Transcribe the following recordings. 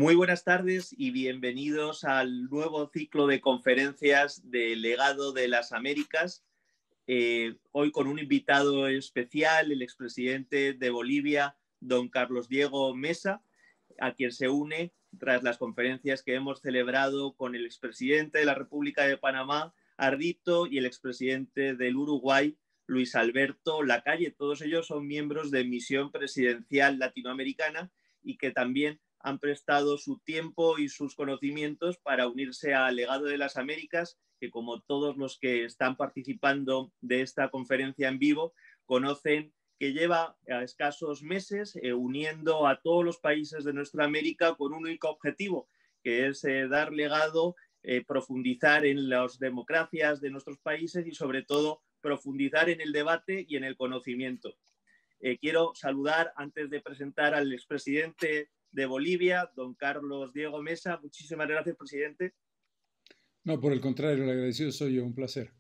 Muy buenas tardes y bienvenidos al nuevo ciclo de conferencias de Legado de las Américas. Hoy con un invitado especial, el expresidente de Bolivia, don Carlos Diego Mesa, a quien se une tras las conferencias que hemos celebrado con el expresidente de la República de Panamá, Ardito, y el expresidente del Uruguay, Luis Alberto Lacalle. Todos ellos son miembros de Misión Presidencial Latinoamericana y que también han prestado su tiempo y sus conocimientos para unirse al Legado de las Américas, que como todos los que están participando de esta conferencia en vivo conocen, que lleva a escasos meses uniendo a todos los países de nuestra América con un único objetivo, que es dar legado, profundizar en las democracias de nuestros países y sobre todo profundizar en el debate y en el conocimiento. Quiero saludar, antes de presentar al expresidente de Bolivia, don Carlos Diego Mesa. Muchísimas gracias, presidente. No, por el contrario, el agradecido soy yo, un placer.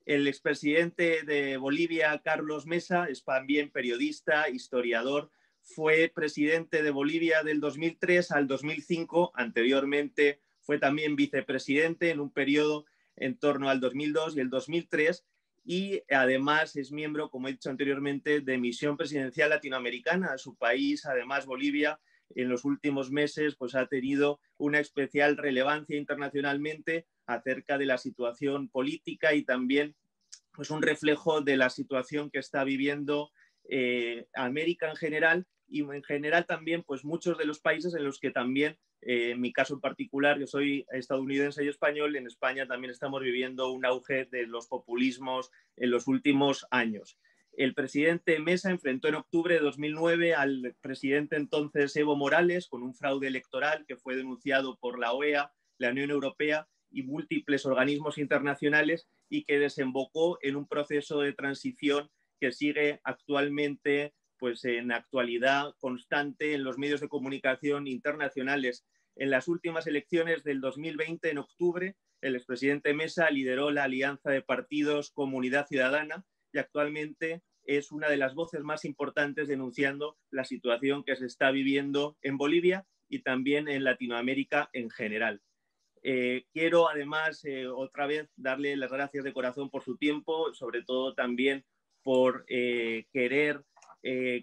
El expresidente de Bolivia, Carlos Mesa, es también periodista, historiador, fue presidente de Bolivia del 2003 al 2005, anteriormente fue también vicepresidente en un periodo en torno al 2002 y el 2003, y además es miembro, como he dicho anteriormente, de Misión Presidencial Latinoamericana. Su país, además Bolivia, en los últimos meses pues, ha tenido una especial relevancia internacionalmente acerca de la situación política y también pues, un reflejo de la situación que está viviendo América en general y en general también pues, muchos de los países en los que también, en mi caso en particular, yo soy estadounidense y español, en España también estamos viviendo un auge de los populismos en los últimos años. El presidente Mesa enfrentó en octubre de 2009 al presidente entonces Evo Morales con un fraude electoral que fue denunciado por la OEA, la Unión Europea y múltiples organismos internacionales y que desembocó en un proceso de transición que sigue actualmente pues, en actualidad constante en los medios de comunicación internacionales. En las últimas elecciones del 2020, en octubre, el expresidente Mesa lideró la alianza de partidos Comunidad Ciudadana y actualmente es una de las voces más importantes denunciando la situación que se está viviendo en Bolivia y también en Latinoamérica en general. Quiero además otra vez darle las gracias de corazón por su tiempo, sobre todo también por querer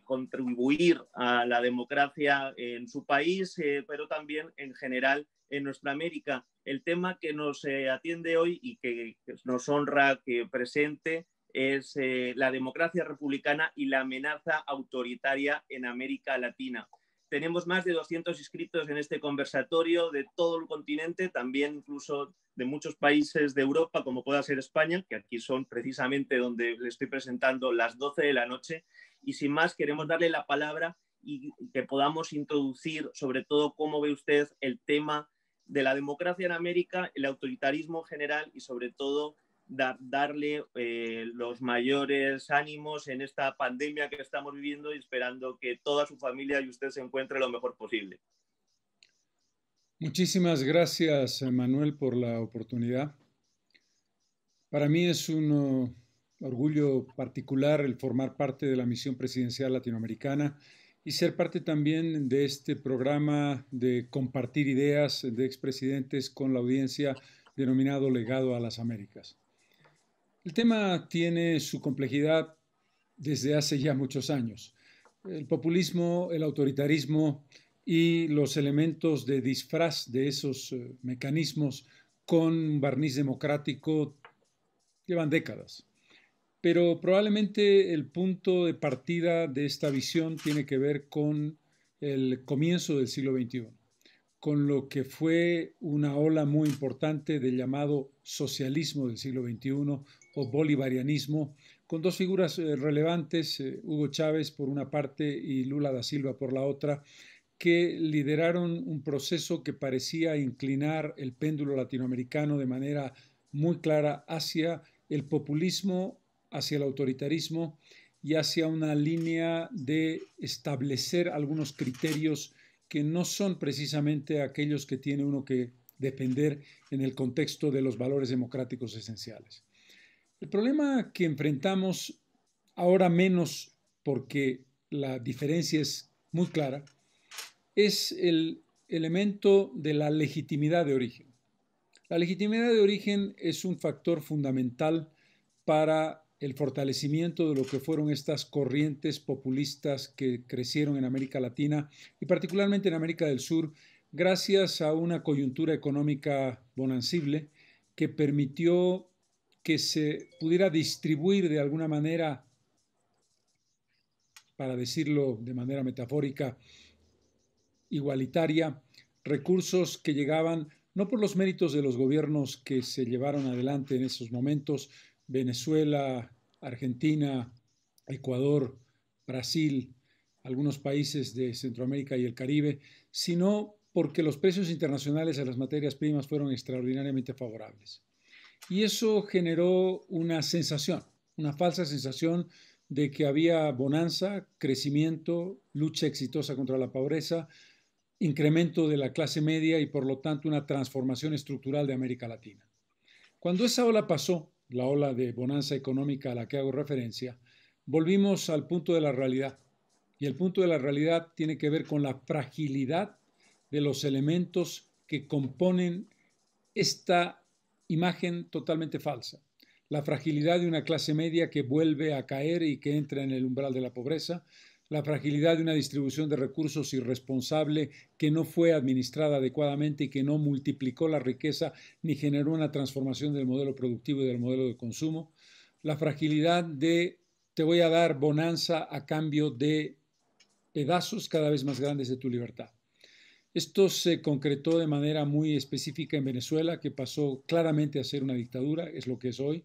contribuir a la democracia en su país, pero también en general en nuestra América. El tema que nos atiende hoy y que nos honra que presente es la democracia republicana y la amenaza autoritaria en América Latina. Tenemos más de 200 inscritos en este conversatorio de todo el continente, también incluso de muchos países de Europa, como pueda ser España, que aquí son precisamente donde le estoy presentando las 12 de la noche. Y sin más, queremos darle la palabra y que podamos introducir sobre todo cómo ve usted el tema de la democracia en América, el autoritarismo general y sobre todo darle los mayores ánimos en esta pandemia que estamos viviendo y esperando que toda su familia y usted se encuentre lo mejor posible. Muchísimas gracias, Manuel, por la oportunidad. Para mí es un orgullo particular el formar parte de la Misión Presidencial Latinoamericana y ser parte también de este programa de compartir ideas de expresidentes con la audiencia denominado Legado a las Américas. El tema tiene su complejidad desde hace ya muchos años. El populismo, el autoritarismo y los elementos de disfraz de esos mecanismos con barniz democrático llevan décadas. Pero probablemente el punto de partida de esta visión tiene que ver con el comienzo del siglo XXI, con lo que fue una ola muy importante del llamado socialismo del siglo XXI o bolivarianismo, con dos figuras relevantes, Hugo Chávez por una parte y Lula da Silva por la otra, que lideraron un proceso que parecía inclinar el péndulo latinoamericano de manera muy clara hacia el populismo, hacia el autoritarismo y hacia una línea de establecer algunos criterios que no son precisamente aquellos que tiene uno que defender en el contexto de los valores democráticos esenciales. El problema que enfrentamos ahora menos porque la diferencia es muy clara, es el elemento de la legitimidad de origen. La legitimidad de origen es un factor fundamental para el fortalecimiento de lo que fueron estas corrientes populistas que crecieron en América Latina y particularmente en América del Sur, gracias a una coyuntura económica bonancible que permitió que se pudiera distribuir de alguna manera, para decirlo de manera metafórica, igualitaria, recursos que llegaban no por los méritos de los gobiernos que se llevaron adelante en esos momentos, Venezuela, Argentina, Ecuador, Brasil, algunos países de Centroamérica y el Caribe, sino porque los precios internacionales de las materias primas fueron extraordinariamente favorables. Y eso generó una sensación, una falsa sensación de que había bonanza, crecimiento, lucha exitosa contra la pobreza, incremento de la clase media y por lo tanto una transformación estructural de América Latina. Cuando esa ola pasó, la ola de bonanza económica a la que hago referencia, volvimos al punto de la realidad. Y el punto de la realidad tiene que ver con la fragilidad de los elementos que componen esta imagen totalmente falsa. La fragilidad de una clase media que vuelve a caer y que entra en el umbral de la pobreza, la fragilidad de una distribución de recursos irresponsable que no fue administrada adecuadamente y que no multiplicó la riqueza ni generó una transformación del modelo productivo y del modelo de consumo, la fragilidad de te voy a dar bonanza a cambio de pedazos cada vez más grandes de tu libertad. Esto se concretó de manera muy específica en Venezuela, que pasó claramente a ser una dictadura, es lo que es hoy.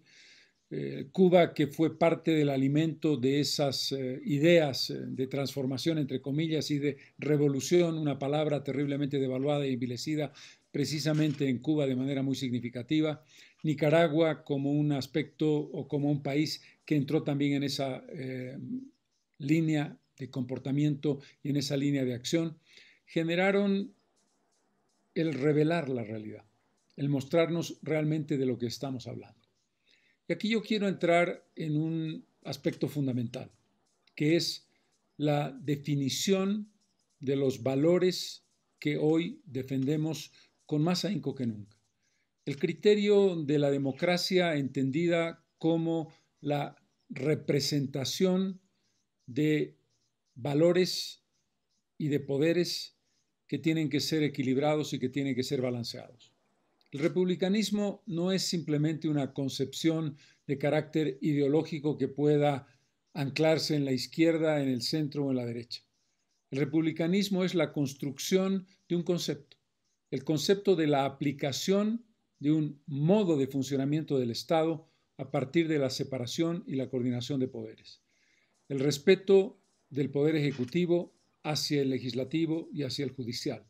Cuba, que fue parte del alimento de esas ideas de transformación, entre comillas, y de revolución, una palabra terriblemente devaluada y envilecida precisamente en Cuba de manera muy significativa. Nicaragua como un aspecto o como un país que entró también en esa línea de comportamiento y en esa línea de acción, generaron el revelar la realidad, el mostrarnos realmente de lo que estamos hablando. Y aquí yo quiero entrar en un aspecto fundamental, que es la definición de los valores que hoy defendemos con más ahínco que nunca. El criterio de la democracia entendida como la representación de valores y de poderes que tienen que ser equilibrados y que tienen que ser balanceados. El republicanismo no es simplemente una concepción de carácter ideológico que pueda anclarse en la izquierda, en el centro o en la derecha. El republicanismo es la construcción de un concepto, el concepto de la aplicación de un modo de funcionamiento del Estado a partir de la separación y la coordinación de poderes. El respeto del poder ejecutivo hacia el legislativo y hacia el judicial.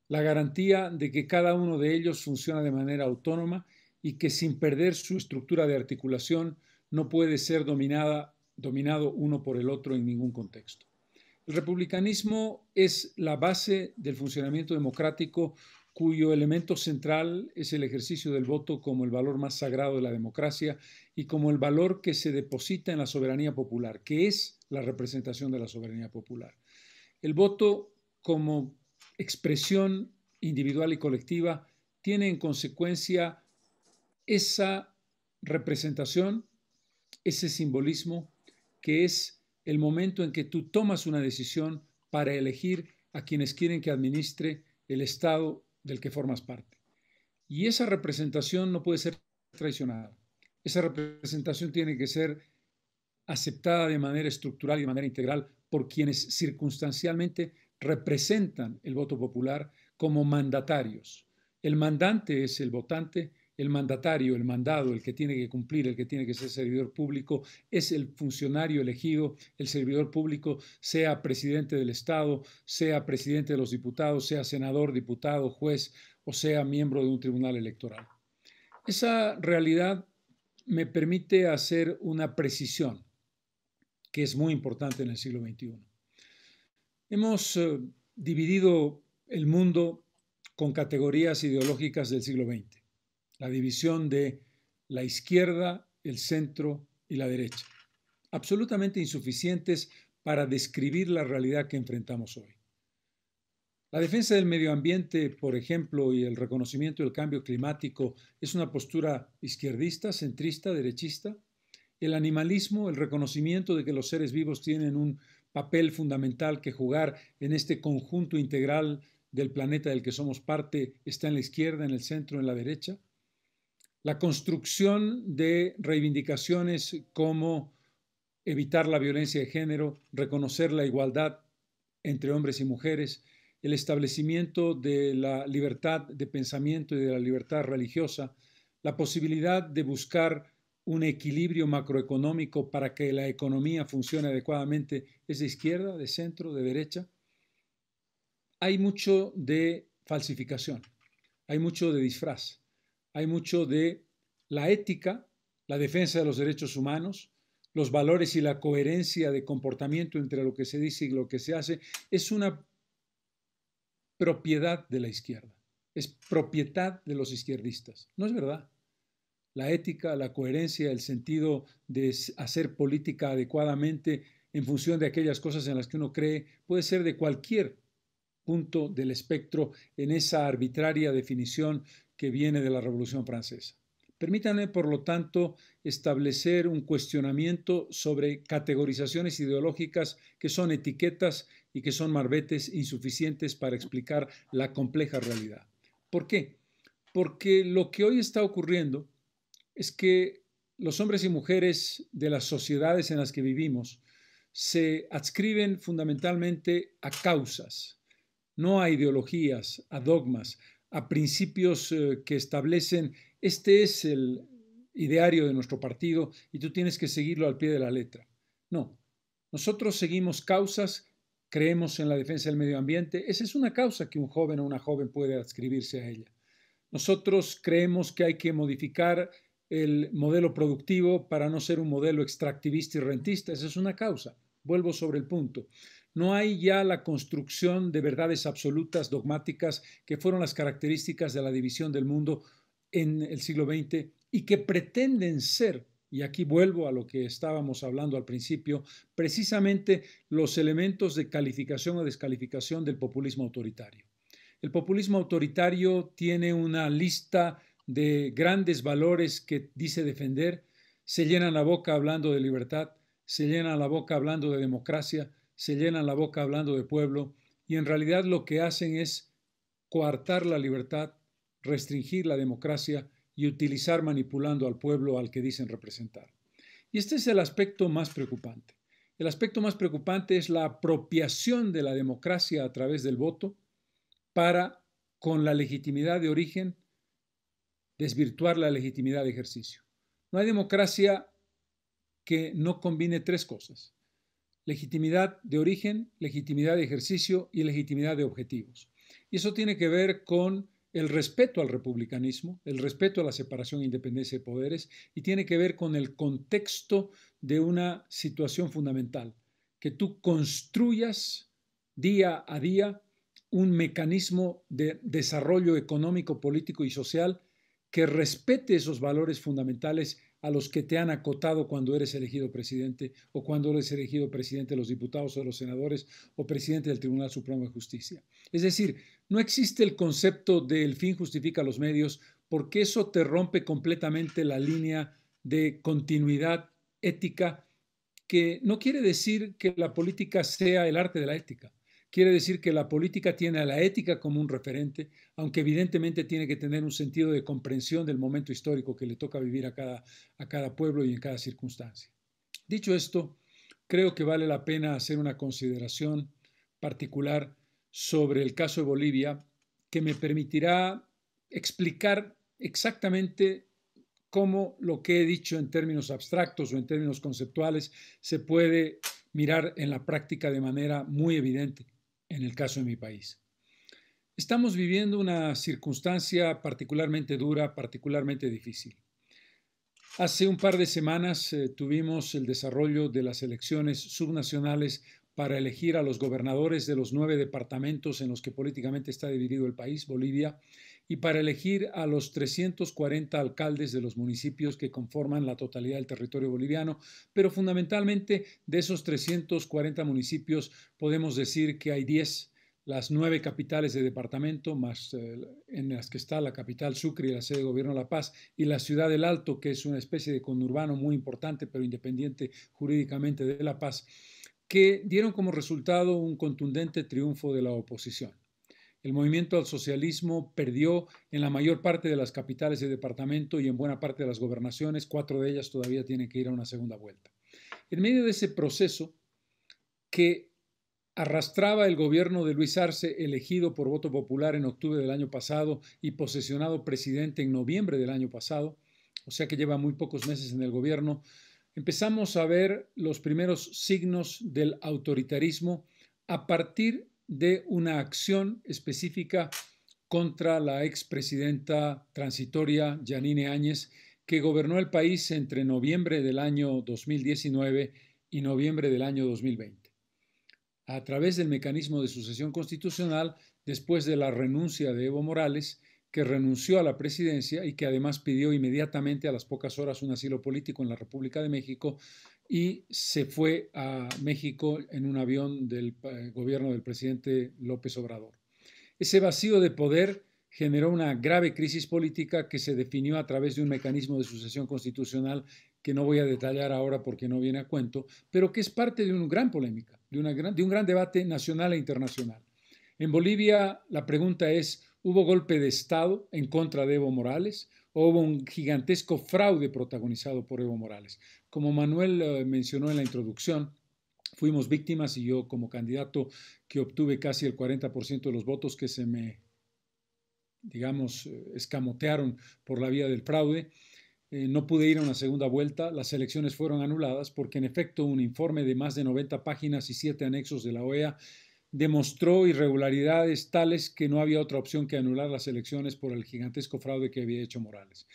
La garantía de que cada uno de ellos funciona de manera autónoma y que sin perder su estructura de articulación no puede ser dominado uno por el otro en ningún contexto. El republicanismo es la base del funcionamiento democrático cuyo elemento central es el ejercicio del voto como el valor más sagrado de la democracia y como el valor que se deposita en la soberanía popular, que es la representación de la soberanía popular. El voto como expresión individual y colectiva tiene en consecuencia esa representación, ese simbolismo, que es el momento en que tú tomas una decisión para elegir a quienes quieren que administre el Estado del que formas parte. Y esa representación no puede ser traicionada. Esa representación tiene que ser aceptada de manera estructural y de manera integral por quienes circunstancialmente representan el voto popular como mandatarios. El mandante es el votante, el mandatario, el mandado, el que tiene que cumplir, el que tiene que ser servidor público, es el funcionario elegido, el servidor público, sea presidente del Estado, sea presidente de los diputados, sea senador, diputado, juez o sea miembro de un tribunal electoral. Esa realidad me permite hacer una precisión que es muy importante en el siglo XXI. Hemos dividido el mundo con categorías ideológicas del siglo XX. La división de la izquierda, el centro y la derecha. Absolutamente insuficientes para describir la realidad que enfrentamos hoy. La defensa del medio ambiente, por ejemplo, y el reconocimiento del cambio climático es una postura izquierdista, centrista, derechista. El animalismo, el reconocimiento de que los seres vivos tienen un papel fundamental que jugar en este conjunto integral del planeta del que somos parte, está en la izquierda, en el centro, en la derecha. La construcción de reivindicaciones como evitar la violencia de género, reconocer la igualdad entre hombres y mujeres, el establecimiento de la libertad de pensamiento y de la libertad religiosa, la posibilidad de buscar un equilibrio macroeconómico para que la economía funcione adecuadamente, es de izquierda, de centro, de derecha. Hay mucho de falsificación, hay mucho de disfraz, hay mucho de la ética, la defensa de los derechos humanos, los valores y la coherencia de comportamiento entre lo que se dice y lo que se hace, es una propiedad de la izquierda, es propiedad de los izquierdistas. No es verdad. La ética, la coherencia, el sentido de hacer política adecuadamente en función de aquellas cosas en las que uno cree, puede ser de cualquier punto del espectro en esa arbitraria definición que viene de la Revolución Francesa. Permítanme, por lo tanto, establecer un cuestionamiento sobre categorizaciones ideológicas que son etiquetas y que son marbetes insuficientes para explicar la compleja realidad. ¿Por qué? Porque lo que hoy está ocurriendo es que los hombres y mujeres de las sociedades en las que vivimos se adscriben fundamentalmente a causas, no a ideologías, a dogmas, a principios que establecen este es el ideario de nuestro partido y tú tienes que seguirlo al pie de la letra. No, nosotros seguimos causas, creemos en la defensa del medio ambiente, esa es una causa que un joven o una joven puede adscribirse a ella. Nosotros creemos que hay que modificar el modelo productivo para no ser un modelo extractivista y rentista, esa es una causa. Vuelvo sobre el punto. No hay ya la construcción de verdades absolutas, dogmáticas, que fueron las características de la división del mundo en el siglo XX y que pretenden ser, y aquí vuelvo a lo que estábamos hablando al principio, precisamente los elementos de calificación o descalificación del populismo autoritario. El populismo autoritario tiene una lista de grandes valores que dice defender, se llenan la boca hablando de libertad, se llenan la boca hablando de democracia, se llenan la boca hablando de pueblo y en realidad lo que hacen es coartar la libertad, restringir la democracia y utilizar manipulando al pueblo al que dicen representar. Y este es el aspecto más preocupante. El aspecto más preocupante es la apropiación de la democracia a través del voto para, con la legitimidad de origen, desvirtuar la legitimidad de ejercicio. No hay democracia que no combine tres cosas: legitimidad de origen, legitimidad de ejercicio y legitimidad de objetivos. Y eso tiene que ver con el respeto al republicanismo, el respeto a la separación e independencia de poderes, y tiene que ver con el contexto de una situación fundamental, que tú construyas día a día un mecanismo de desarrollo económico, político y social que respete esos valores fundamentales a los que te han acotado cuando eres elegido presidente o cuando eres elegido presidente de los diputados o de los senadores o presidente del Tribunal Supremo de Justicia. Es decir, no existe el concepto de el fin justifica los medios, porque eso te rompe completamente la línea de continuidad ética, que no quiere decir que la política sea el arte de la ética. Quiere decir que la política tiene a la ética como un referente, aunque evidentemente tiene que tener un sentido de comprensión del momento histórico que le toca vivir a cada pueblo y en cada circunstancia. Dicho esto, creo que vale la pena hacer una consideración particular sobre el caso de Bolivia que me permitirá explicar exactamente cómo lo que he dicho en términos abstractos o en términos conceptuales se puede mirar en la práctica de manera muy evidente en el caso de mi país. Estamos viviendo una circunstancia particularmente dura, particularmente difícil. Hace un par de semanas tuvimos el desarrollo de las elecciones subnacionales para elegir a los gobernadores de los 9 departamentos en los que políticamente está dividido el país, Bolivia, y para elegir a los 340 alcaldes de los municipios que conforman la totalidad del territorio boliviano, pero fundamentalmente de esos 340 municipios podemos decir que hay 10 las 9 capitales de departamento, más en las que está la capital Sucre y la sede de gobierno La Paz, y la ciudad del Alto, que es una especie de conurbano muy importante, pero independiente jurídicamente de La Paz, que dieron como resultado un contundente triunfo de la oposición. El movimiento al socialismo perdió en la mayor parte de las capitales de departamento y en buena parte de las gobernaciones. 4 de ellas todavía tienen que ir a una segunda vuelta. En medio de ese proceso que arrastraba el gobierno de Luis Arce, elegido por voto popular en octubre del año pasado y posesionado presidente en noviembre del año pasado, o sea que lleva muy pocos meses en el gobierno, empezamos a ver los primeros signos del autoritarismo a partir de una acción específica contra la expresidenta transitoria Yanine Áñez, que gobernó el país entre noviembre del año 2019 y noviembre del año 2020. A través del mecanismo de sucesión constitucional, después de la renuncia de Evo Morales, que renunció a la presidencia y que además pidió inmediatamente a las pocas horas un asilo político en la República de México y se fue a México en un avión del gobierno del presidente López Obrador. Ese vacío de poder generó una grave crisis política que se definió a través de un mecanismo de sucesión constitucional que no voy a detallar ahora porque no viene a cuento, pero que es parte de una gran polémica, de un gran debate nacional e internacional. En Bolivia la pregunta es, ¿hubo golpe de Estado en contra de Evo Morales o hubo un gigantesco fraude protagonizado por Evo Morales? Como Manuel mencionó en la introducción, fuimos víctimas y yo como candidato que obtuve casi el 40% de los votos que se me, digamos, escamotearon por la vía del fraude. No pude ir a una segunda vuelta, las elecciones fueron anuladas porque en efecto un informe de más de 90 páginas y 7 anexos de la OEA demostró irregularidades tales que no había otra opción que anular las elecciones por el gigantesco fraude que había hecho Morales.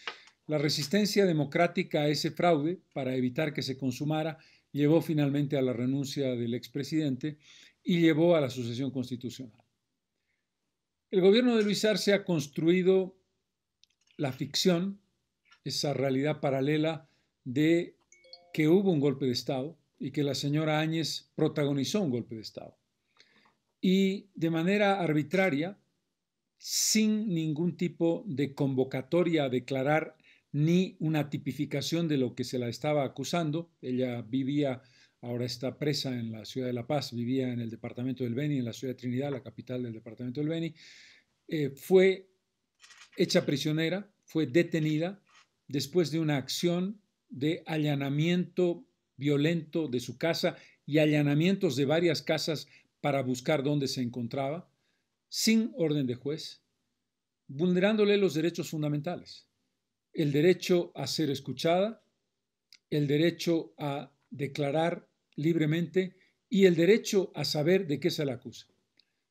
La resistencia democrática a ese fraude, para evitar que se consumara, llevó finalmente a la renuncia del expresidente y llevó a la sucesión constitucional. El gobierno de Luis Arce ha construido la ficción, esa realidad paralela de que hubo un golpe de Estado y que la señora Áñez protagonizó un golpe de Estado. Y de manera arbitraria, sin ningún tipo de convocatoria a declarar ni una tipificación de lo que se la estaba acusando. Ella vivía, ahora está presa en la ciudad de La Paz, vivía en el departamento del Beni, en la ciudad de Trinidad, la capital del departamento del Beni. Fue hecha prisionera, fue detenida después de una acción de allanamiento violento de su casa y allanamientos de varias casas para buscar dónde se encontraba, sin orden de juez, vulnerándole los derechos fundamentales. El derecho a ser escuchada, el derecho a declarar libremente y el derecho a saber de qué se la acusa.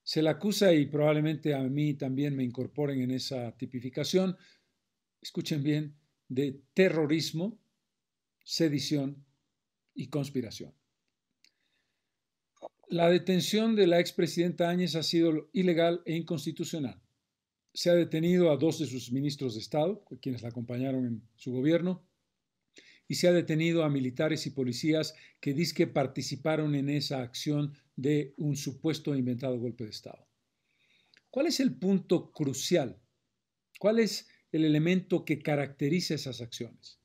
Se la acusa, y probablemente a mí también me incorporen en esa tipificación, escuchen bien, de terrorismo, sedición y conspiración. La detención de la expresidenta Áñez ha sido ilegal e inconstitucional. Se ha detenido a 2 de sus ministros de Estado, quienes la acompañaron en su gobierno, y se ha detenido a militares y policías que dizque participaron en esa acción de un supuesto inventado golpe de Estado. ¿Cuál es el punto crucial? ¿Cuál es el elemento que caracteriza esas acciones?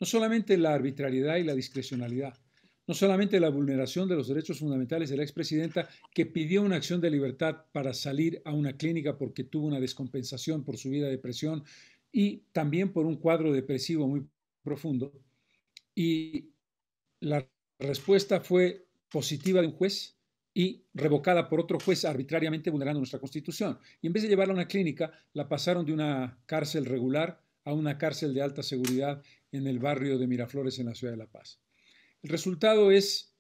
No solamente la arbitrariedad y la discrecionalidad, no solamente la vulneración de los derechos fundamentales de la expresidenta, que pidió una acción de libertad para salir a una clínica porque tuvo una descompensación por su vida de depresión y también por un cuadro depresivo muy profundo. Y la respuesta fue positiva de un juez y revocada por otro juez arbitrariamente vulnerando nuestra Constitución. Y en vez de llevarla a una clínica, la pasaron de una cárcel regular a una cárcel de alta seguridad en el barrio de Miraflores, en la ciudad de La Paz. El resultado es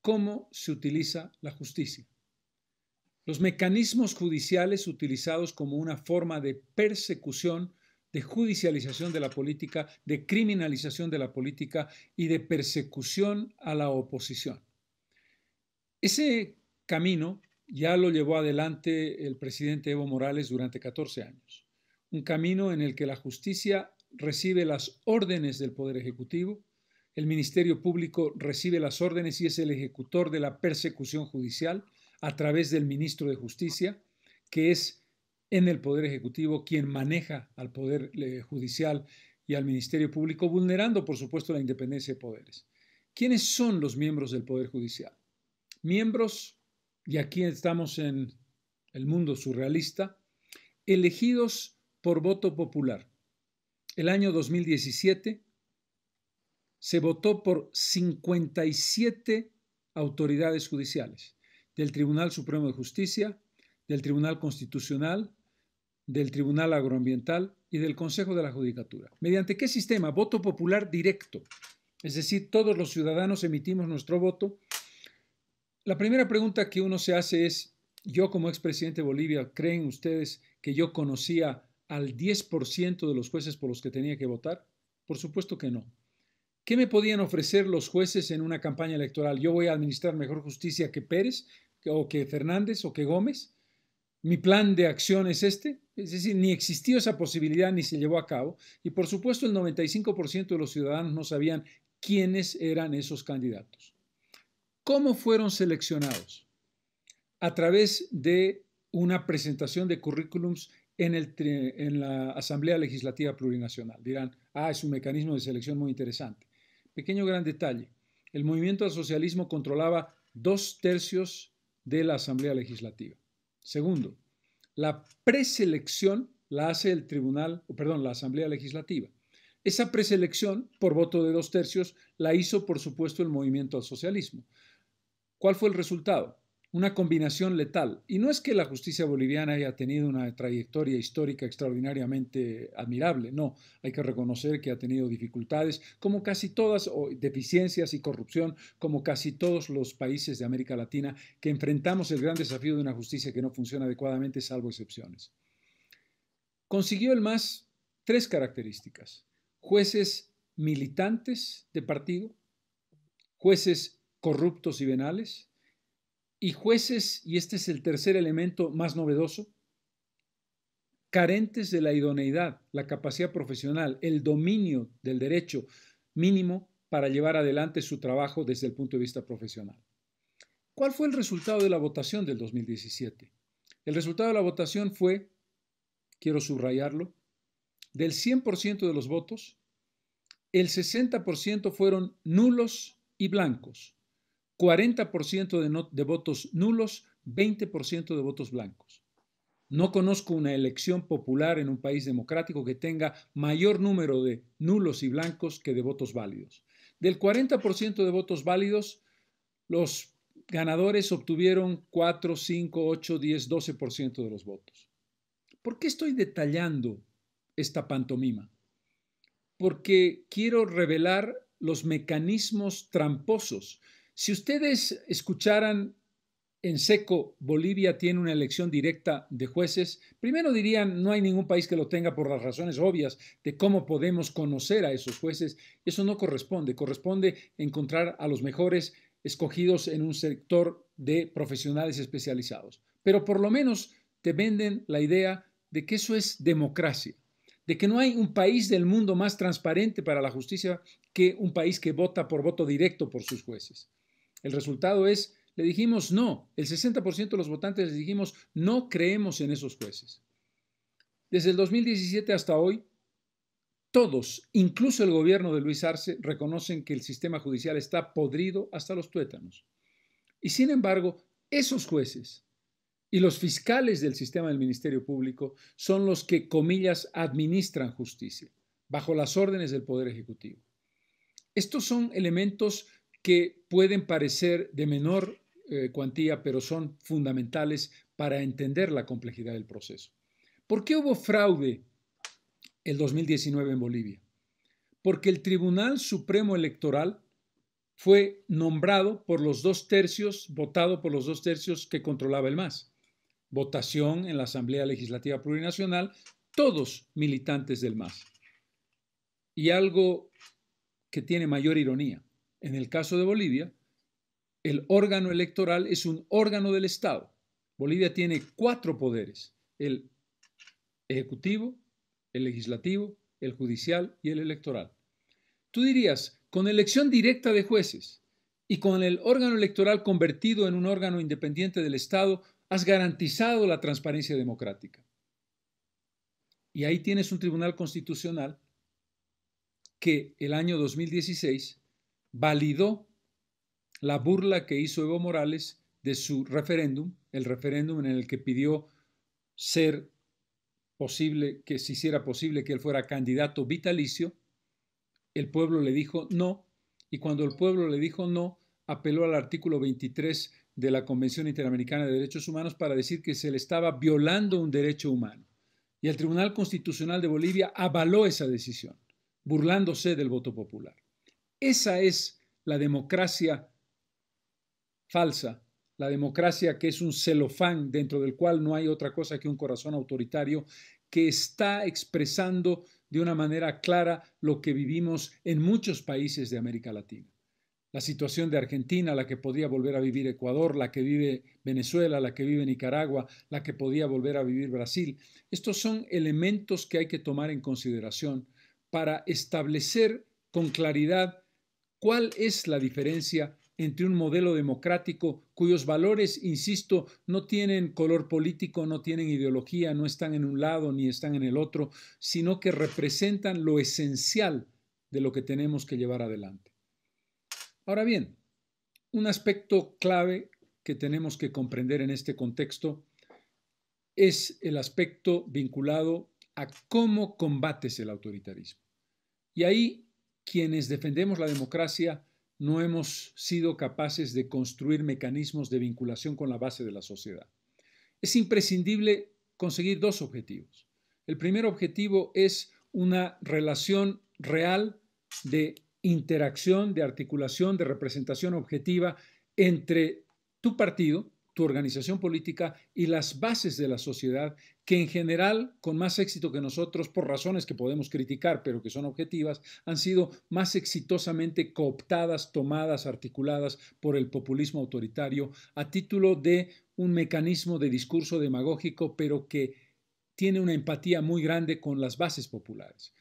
cómo se utiliza la justicia. Los mecanismos judiciales utilizados como una forma de persecución, de judicialización de la política, de criminalización de la política y de persecución a la oposición. Ese camino ya lo llevó adelante el presidente Evo Morales durante 14 años. Un camino en el que la justicia recibe las órdenes del Poder Ejecutivo, el Ministerio Público recibe las órdenes y es el ejecutor de la persecución judicial, a través del ministro de Justicia, que es en el Poder Ejecutivo quien maneja al Poder Judicial y al Ministerio Público, vulnerando, por supuesto, la independencia de poderes. ¿Quiénes son los miembros del Poder Judicial? Miembros, y aquí estamos en el mundo surrealista, elegidos por voto popular. El año 2017 se votó por 57 autoridades judiciales, del Tribunal Supremo de Justicia, del Tribunal Constitucional, del Tribunal Agroambiental y del Consejo de la Judicatura. ¿Mediante qué sistema? Voto popular directo. Es decir, todos los ciudadanos emitimos nuestro voto. La primera pregunta que uno se hace es, yo como expresidente de Bolivia, ¿creen ustedes que yo conocía al 10% de los jueces por los que tenía que votar? Por supuesto que no. ¿Qué me podían ofrecer los jueces en una campaña electoral? ¿Yo voy a administrar mejor justicia que Pérez, o que Fernández, o que Gómez? ¿Mi plan de acción es este? Es decir, ni existió esa posibilidad ni se llevó a cabo. Y por supuesto el 95% de los ciudadanos no sabían quiénes eran esos candidatos. ¿Cómo fueron seleccionados? A través de una presentación de currículums en la Asamblea Legislativa Plurinacional. Dirán, es un mecanismo de selección muy interesante. Pequeño gran detalle. El movimiento al socialismo controlaba 2/3 de la Asamblea Legislativa. Segundo, la preselección la hace la Asamblea Legislativa. Esa preselección, por voto de 2/3, la hizo, por supuesto, el movimiento al socialismo. ¿Cuál fue el resultado? Una combinación letal. Y no es que la justicia boliviana haya tenido una trayectoria histórica extraordinariamente admirable, no, hay que reconocer que ha tenido dificultades, como casi todas, o deficiencias y corrupción, como casi todos los países de América Latina, que enfrentamos el gran desafío de una justicia que no funciona adecuadamente, salvo excepciones. Consiguió el MAS 3 características: jueces militantes de partido, jueces corruptos y venales, y jueces, y este es el tercer elemento más novedoso, carentes de la idoneidad, la capacidad profesional, el dominio del derecho mínimo para llevar adelante su trabajo desde el punto de vista profesional. ¿Cuál fue el resultado de la votación del 2017? El resultado de la votación fue, quiero subrayarlo, del 100% de los votos, el 60% fueron nulos y blancos, 40% de votos nulos, 20% de votos blancos. No conozco una elección popular en un país democrático que tenga mayor número de nulos y blancos que de votos válidos. Del 40% de votos válidos, los ganadores obtuvieron 4, 5, 8, 10, 12% de los votos. ¿Por qué estoy detallando esta pantomima? Porque quiero revelar los mecanismos tramposos. Si ustedes escucharan en seco, Bolivia tiene una elección directa de jueces, primero dirían, no hay ningún país que lo tenga por las razones obvias de cómo podemos conocer a esos jueces. Eso no corresponde. Corresponde encontrar a los mejores escogidos en un sector de profesionales especializados. Pero por lo menos te venden la idea de que eso es democracia, de que no hay un país del mundo más transparente para la justicia que un país que vota por voto directo por sus jueces. El resultado es, le dijimos no, el 60% de los votantes les dijimos no creemos en esos jueces. Desde el 2017 hasta hoy, todos, incluso el gobierno de Luis Arce, reconocen que el sistema judicial está podrido hasta los tuétanos. Y sin embargo, esos jueces y los fiscales del sistema del Ministerio Público son los que, comillas, administran justicia, bajo las órdenes del Poder Ejecutivo. Estos son elementos que pueden parecer de menor cuantía, pero son fundamentales para entender la complejidad del proceso. ¿Por qué hubo fraude el 2019 en Bolivia? Porque el Tribunal Supremo Electoral fue nombrado por los 2/3, votado por los 2/3 que controlaba el MAS. Votación en la Asamblea Legislativa Plurinacional, todos militantes del MAS. Y algo que tiene mayor ironía, en el caso de Bolivia, el órgano electoral es un órgano del Estado. Bolivia tiene 4 poderes: el ejecutivo, el legislativo, el judicial y el electoral. Tú dirías, con elección directa de jueces, y con el órgano electoral convertido en un órgano independiente del Estado, has garantizado la transparencia democrática. Y ahí tienes un tribunal constitucional que el año 2016 validó la burla que hizo Evo Morales de su referéndum, el referéndum en el que pidió ser posible, que se hiciera posible que él fuera candidato vitalicio. El pueblo le dijo no, y cuando el pueblo le dijo no, apeló al artículo 23 de la Convención Interamericana de Derechos Humanos para decir que se le estaba violando un derecho humano. Y el Tribunal Constitucional de Bolivia avaló esa decisión, burlándose del voto popular. Esa es la democracia falsa, la democracia que es un celofán dentro del cual no hay otra cosa que un corazón autoritario que está expresando de una manera clara lo que vivimos en muchos países de América Latina. La situación de Argentina, la que podría volver a vivir Ecuador, la que vive Venezuela, la que vive Nicaragua, la que podría volver a vivir Brasil. Estos son elementos que hay que tomar en consideración para establecer con claridad cuál es la diferencia entre un modelo democrático cuyos valores, insisto, no tienen color político, no tienen ideología, no están en un lado ni están en el otro, sino que representan lo esencial de lo que tenemos que llevar adelante. Ahora bien, un aspecto clave que tenemos que comprender en este contexto es el aspecto vinculado a cómo combates el autoritarismo. Y ahí quienes defendemos la democracia no hemos sido capaces de construir mecanismos de vinculación con la base de la sociedad. Es imprescindible conseguir dos objetivos. El primer objetivo es una relación real de interacción, de articulación, de representación objetiva entre tu partido, tu organización política y las bases de la sociedad que en general, con más éxito que nosotros, por razones que podemos criticar, pero que son objetivas, han sido más exitosamente cooptadas, tomadas, articuladas por el populismo autoritario a título de un mecanismo de discurso demagógico, pero que tiene una empatía muy grande con las bases populares.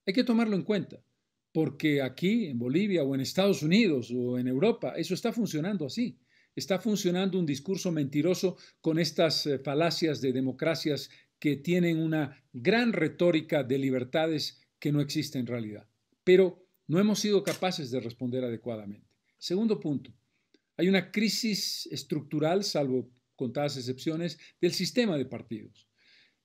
Hay que tomarlo en cuenta, porque aquí, en Bolivia o en Estados Unidos o en Europa, eso está funcionando así. Está funcionando un discurso mentiroso con estas falacias de democracias que tienen una gran retórica de libertades que no existe en realidad. Pero no hemos sido capaces de responder adecuadamente. Segundo punto, hay una crisis estructural, salvo contadas excepciones, del sistema de partidos.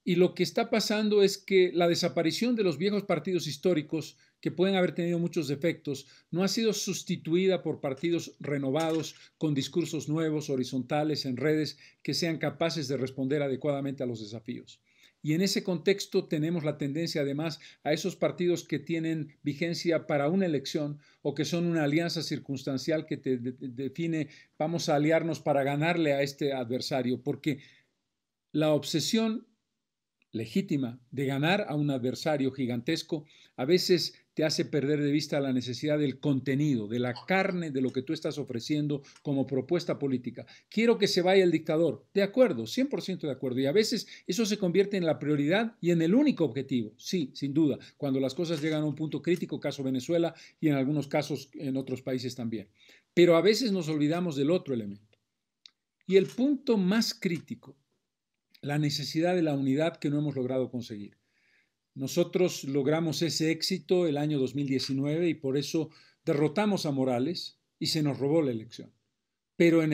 Y lo que está pasando es que la desaparición de los viejos partidos históricos, que pueden haber tenido muchos defectos, no ha sido sustituida por partidos renovados con discursos nuevos, horizontales, en redes, que sean capaces de responder adecuadamente a los desafíos. Y en ese contexto tenemos la tendencia además a esos partidos que tienen vigencia para una elección o que son una alianza circunstancial que te define, vamos a aliarnos para ganarle a este adversario, porque la obsesión legítima de ganar a un adversario gigantesco, a veces te hace perder de vista la necesidad del contenido, de la carne de lo que tú estás ofreciendo como propuesta política. Quiero que se vaya el dictador. De acuerdo, 100% de acuerdo. Y a veces eso se convierte en la prioridad y en el único objetivo. Sí, sin duda, cuando las cosas llegan a un punto crítico, caso Venezuela y en algunos casos en otros países también. Pero a veces nos olvidamos del otro elemento. Y el punto más crítico, la necesidad de la unidad que no hemos logrado conseguir. Nosotros logramos ese éxito el año 2019 y por eso derrotamos a Morales y se nos robó la elección. Pero en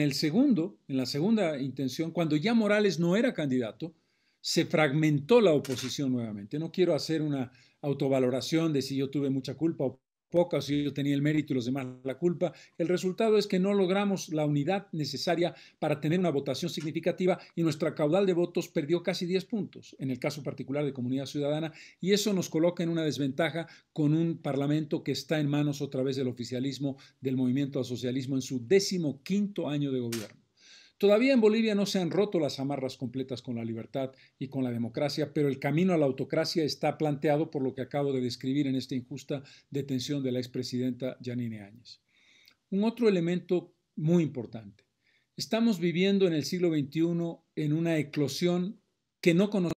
la segunda intención, cuando ya Morales no era candidato, se fragmentó la oposición nuevamente. No quiero hacer una autovaloración de si yo tuve mucha culpa o poca, o si yo tenía el mérito y los demás la culpa. El resultado es que no logramos la unidad necesaria para tener una votación significativa y nuestra caudal de votos perdió casi 10 puntos, en el caso particular de Comunidad Ciudadana, y eso nos coloca en una desventaja con un parlamento que está en manos otra vez del oficialismo, del movimiento al socialismo en su 15º año de gobierno. Todavía en Bolivia no se han roto las amarras completas con la libertad y con la democracia, pero el camino a la autocracia está planteado por lo que acabo de describir en esta injusta detención de la expresidenta Yanine Áñez. Un otro elemento muy importante. Estamos viviendo en el siglo XXI en una eclosión que no conocemos.